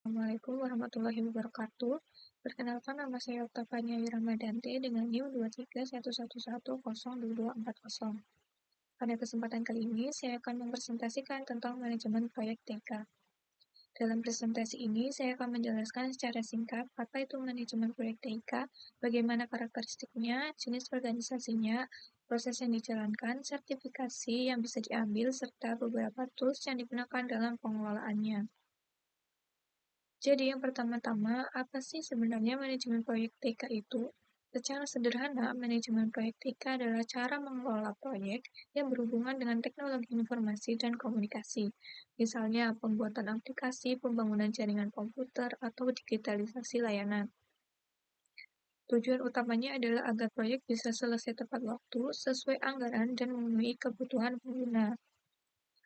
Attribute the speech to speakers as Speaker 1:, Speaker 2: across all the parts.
Speaker 1: Assalamualaikum warahmatullahi wabarakatuh. Perkenalkan nama saya Oktavania Wiramadanti dengan NIM 23111002240. Pada kesempatan kali ini, saya akan mempresentasikan tentang manajemen proyek TK. Dalam presentasi ini, saya akan menjelaskan secara singkat apa itu manajemen proyek TK, bagaimana karakteristiknya, jenis organisasinya, proses yang dijalankan, sertifikasi yang bisa diambil, serta beberapa tools yang digunakan dalam pengelolaannya. Jadi yang pertama-tama, apa sih sebenarnya manajemen proyek TK itu? Secara sederhana, manajemen proyek TK adalah cara mengelola proyek yang berhubungan dengan teknologi informasi dan komunikasi. Misalnya, pembuatan aplikasi, pembangunan jaringan komputer, atau digitalisasi layanan. Tujuan utamanya adalah agar proyek bisa selesai tepat waktu, sesuai anggaran, dan memenuhi kebutuhan pengguna.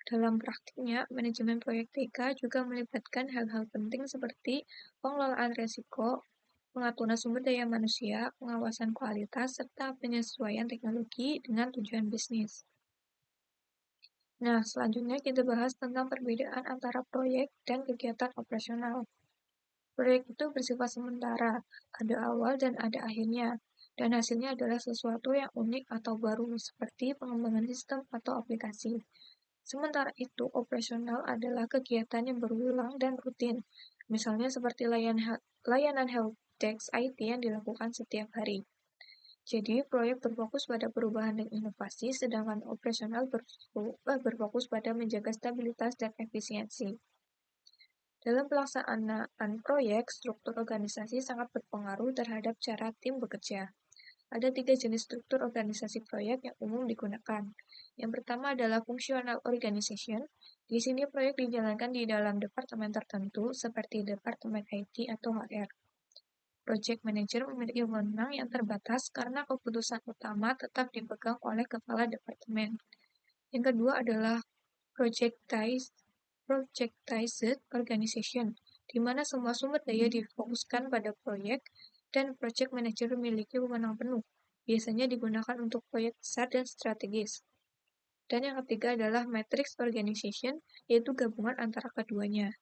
Speaker 1: Dalam praktiknya, manajemen proyek TK juga melibatkan hal-hal penting seperti pengelolaan risiko, pengaturan sumber daya manusia, pengawasan kualitas, serta penyesuaian teknologi dengan tujuan bisnis. Nah, selanjutnya kita bahas tentang perbedaan antara proyek dan kegiatan operasional. Proyek itu bersifat sementara, ada awal dan ada akhirnya, dan hasilnya adalah sesuatu yang unik atau baru, seperti pengembangan sistem atau aplikasi. Sementara itu, operasional adalah kegiatan yang berulang dan rutin, misalnya seperti layanan helpdesk IT yang dilakukan setiap hari. Jadi, proyek berfokus pada perubahan dan inovasi, sedangkan operasional berfokus pada menjaga stabilitas dan efisiensi. Dalam pelaksanaan proyek, struktur organisasi sangat berpengaruh terhadap cara tim bekerja. Ada 3 jenis struktur organisasi proyek yang umum digunakan. Yang pertama adalah functional organization. Di sini proyek dijalankan di dalam departemen tertentu seperti departemen IT atau HR. Project manager memiliki wewenang yang terbatas karena keputusan utama tetap dipegang oleh kepala departemen. Yang kedua adalah projectized organization, di mana semua sumber daya difokuskan pada proyek dan project manager memiliki wewenang penuh. Biasanya digunakan untuk proyek besar dan strategis. Dan yang ketiga adalah matrix organization, yaitu gabungan antara keduanya.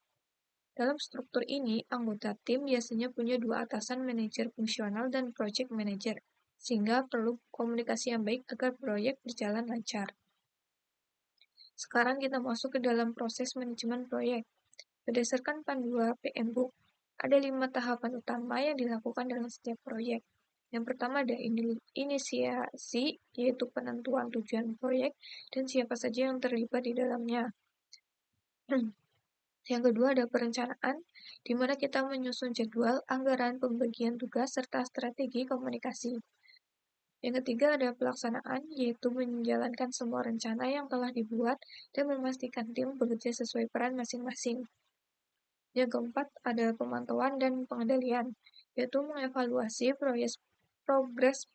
Speaker 1: Dalam struktur ini, anggota tim biasanya punya 2 atasan, manajer fungsional dan project manager, sehingga perlu komunikasi yang baik agar proyek berjalan lancar. Sekarang kita masuk ke dalam proses manajemen proyek. Berdasarkan panduan PMBOK, ada 5 tahapan utama yang dilakukan dalam setiap proyek. Yang pertama ada inisiasi, yaitu penentuan tujuan proyek dan siapa saja yang terlibat di dalamnya. Yang kedua ada perencanaan, di mana kita menyusun jadwal, anggaran, pembagian tugas, serta strategi komunikasi. Yang ketiga ada pelaksanaan, yaitu menjalankan semua rencana yang telah dibuat dan memastikan tim bekerja sesuai peran masing-masing. Yang keempat ada pemantauan dan pengendalian, yaitu mengevaluasi progres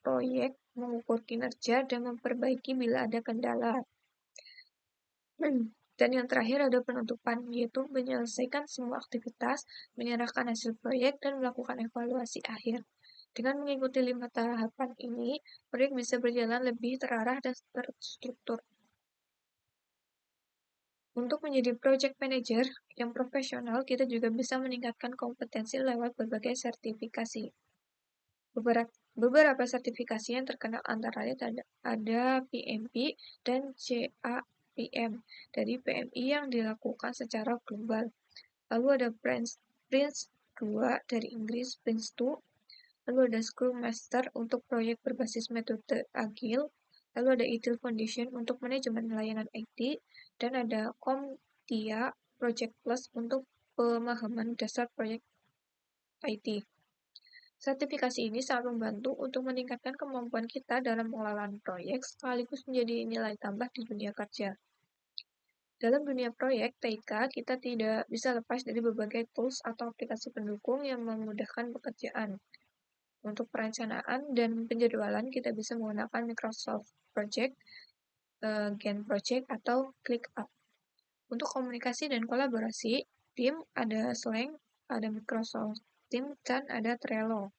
Speaker 1: proyek, mengukur kinerja, dan memperbaiki bila ada kendala. Dan yang terakhir ada penutupan, yaitu menyelesaikan semua aktivitas, menyerahkan hasil proyek, dan melakukan evaluasi akhir. Dengan mengikuti 5 tahapan ini, proyek bisa berjalan lebih terarah dan terstruktur. Untuk menjadi project manager yang profesional, kita juga bisa meningkatkan kompetensi lewat berbagai sertifikasi. Beberapa sertifikasi yang terkenal antara lain ada PMP dan CAPM dari PMI yang dilakukan secara global. Lalu ada Prince 2 dari Inggris, Prince 2. Lalu ada Scrum Master untuk proyek berbasis metode Agile. Lalu ada ITIL Foundation untuk manajemen layanan IT. Dan ada CompTIA Project Plus untuk pemahaman dasar proyek IT. Sertifikasi ini sangat membantu untuk meningkatkan kemampuan kita dalam pengelolaan proyek sekaligus menjadi nilai tambah di dunia kerja. Dalam dunia proyek TIK, kita tidak bisa lepas dari berbagai tools atau aplikasi pendukung yang memudahkan pekerjaan. Untuk perencanaan dan penjadwalan, kita bisa menggunakan Microsoft Project, Gantt Project, atau ClickUp. Untuk komunikasi dan kolaborasi, tim ada Slack, ada Microsoft Teams, dan ada Trello.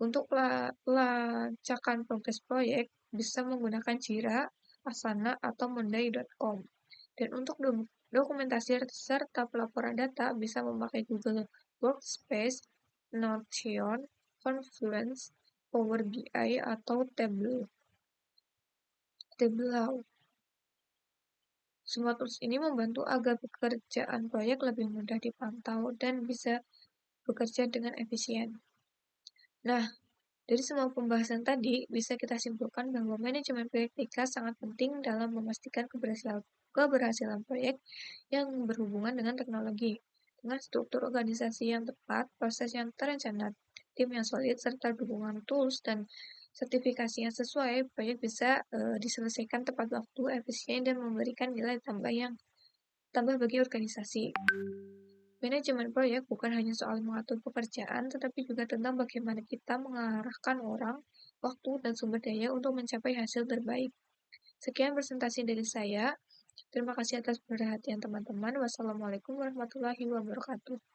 Speaker 1: Untuk pelacakan progres proyek, bisa menggunakan Jira, Asana, atau Monday.com. Dan untuk Dokumentasi serta pelaporan data bisa memakai Google Workspace, Notion, Confluence, Power BI, atau Tableau. Semua tools ini membantu agar pekerjaan proyek lebih mudah dipantau dan bisa bekerja dengan efisien. Nah, dari semua pembahasan tadi, bisa kita simpulkan bahwa manajemen proyek TIKA sangat penting dalam memastikan keberhasilan proyek yang berhubungan dengan teknologi. Dengan struktur organisasi yang tepat, proses yang terencana, tim yang solid, serta dukungan tools dan sertifikasi yang sesuai, proyek bisa diselesaikan tepat waktu, efisien, dan memberikan nilai tambah bagi organisasi. Manajemen proyek bukan hanya soal mengatur pekerjaan, tetapi juga tentang bagaimana kita mengarahkan orang, waktu, dan sumber daya untuk mencapai hasil terbaik. Sekian presentasi dari saya. Terima kasih atas perhatian teman-teman. Wassalamualaikum warahmatullahi wabarakatuh.